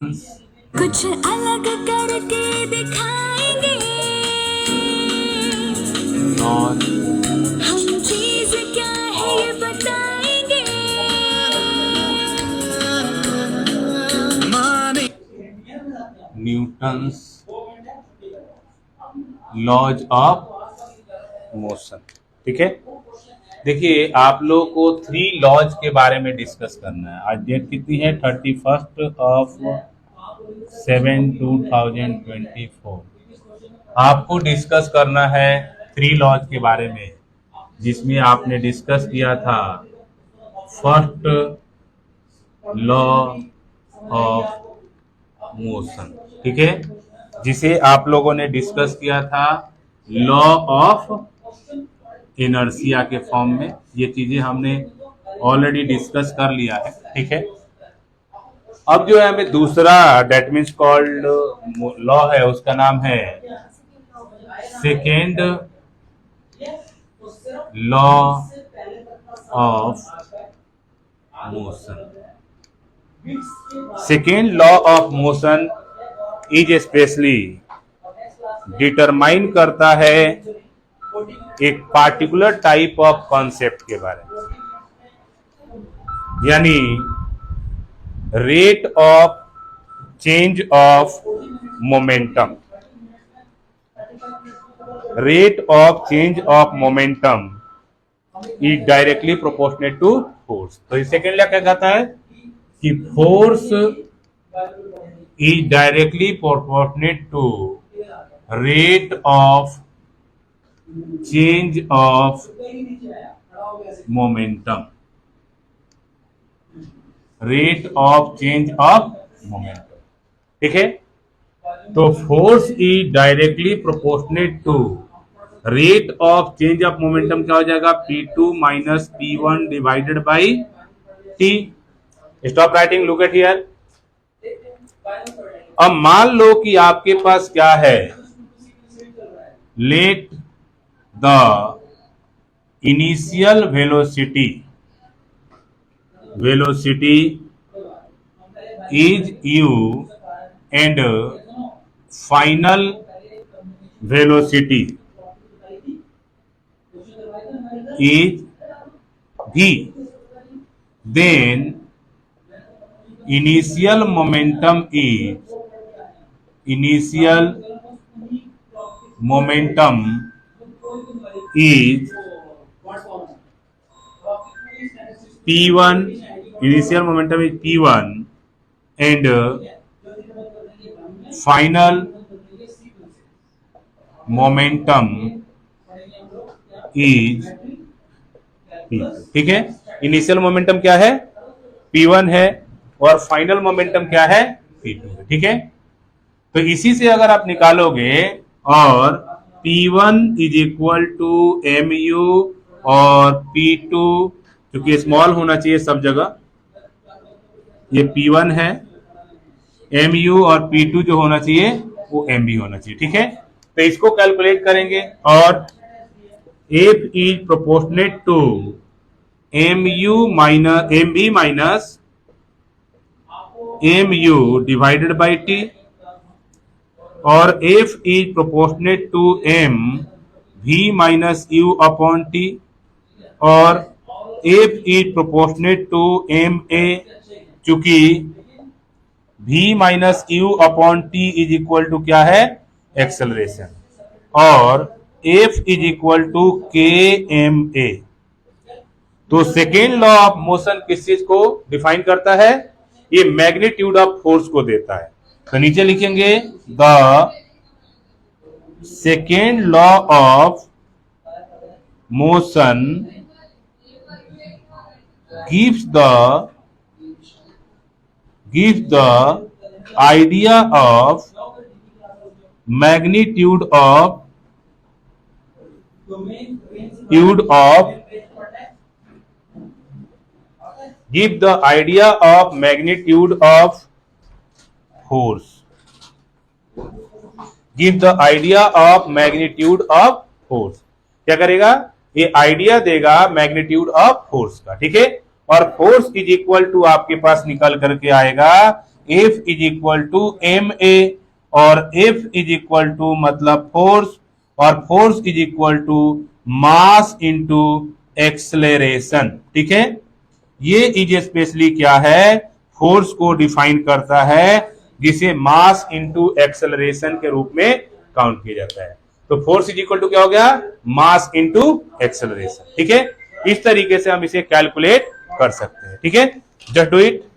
कुछ अलग करके दिखाएंगे, नॉन हम चीज क्या है ये बताएंगे। Newton's laws of motion. ठीक है, देखिए आप लोग को 3 लॉज के बारे में डिस्कस करना है। आज डेट कितनी है? 31/7/2024। आपको डिस्कस करना है 3 लॉज के बारे में, जिसमें आपने डिस्कस किया था फर्स्ट लॉ ऑफ मोशन। ठीक है, जिसे आप लोगों ने डिस्कस किया था लॉ ऑफ इनर्शिया के फॉर्म में। ये चीजें हमने ऑलरेडी डिस्कस कर लिया है। ठीक है, अब जो है हमें दूसरा डेट मीन्स कॉल्ड लॉ है, उसका नाम है second law of motion. Second law of motion is specially determine करता है एक पार्टिकुलर टाइप ऑफ कॉन्सेप्ट के बारे में, यानी rate of change of momentum. Rate of change of momentum is directly proportionate to force. तो इस सेकेंड लॉ क्या कहता है कि force is directly proportionate to rate of change of momentum. Rate of change of momentum. ठीक है, तो force is directly proportionate to rate of change of momentum क्या हो जाएगा? P2 minus P1 divided by T। Stop writing, look at here. अब मान लो कि आपके पास क्या है, let the initial velocity is u and final velocity is v, then initial momentum is P1, initial momentum is P1 and final momentum is P2। ठीक है, initial momentum क्या है? P1 है और फाइनल मोमेंटम क्या है? P2 है। ठीक है, तो इसी से अगर आप निकालोगे और P1 is equal to mu और P2, क्योंकि स्मॉल होना चाहिए सब जगह, ये P1 है, mu और P2 जो होना चाहिए वो mb होना चाहिए। ठीक है, तो इसको कैलकुलेट करेंगे और F is proportionate to mu minus mb minus mu divided by t, और F is proportionate to m v minus u upon t, और F is proportionate to ma, चूंकि v minus u upon t is equal to क्या है? Acceleration, और F is equal to kma। तो second law of motion किस चीज को define करता है? ये मैग्नीट्यूड ऑफ फोर्स को देता है। तो नीचे लिखेंगे the second law of motion gives the idea of magnitude of give the idea of magnitude of force, give the idea of magnitude of force। क्या करेगा? ये आइडिया देगा मैग्नीट्यूड ऑफ फोर्स का। ठीक है, और फोर्स इज इक्वल टू आपके पास निकल करके आएगा F is equal to m a, और F इज इक्वल टू मतलब फोर्स, और force is equal to mass into acceleration. ठीक है, ये इज स्पेशली क्या है, फोर्स को डिफाइन करता है, जिसे मास इंटू एक्सेलरेशन के रूप में काउंट किया जाता है। तो फोर्स इज इक्वल टू क्या हो गया, मास इंटू एक्सेलरेशन। ठीक है, इस तरीके से हम इसे कैलकुलेट कर सकते हैं। ठीक है, जस्ट डू इट।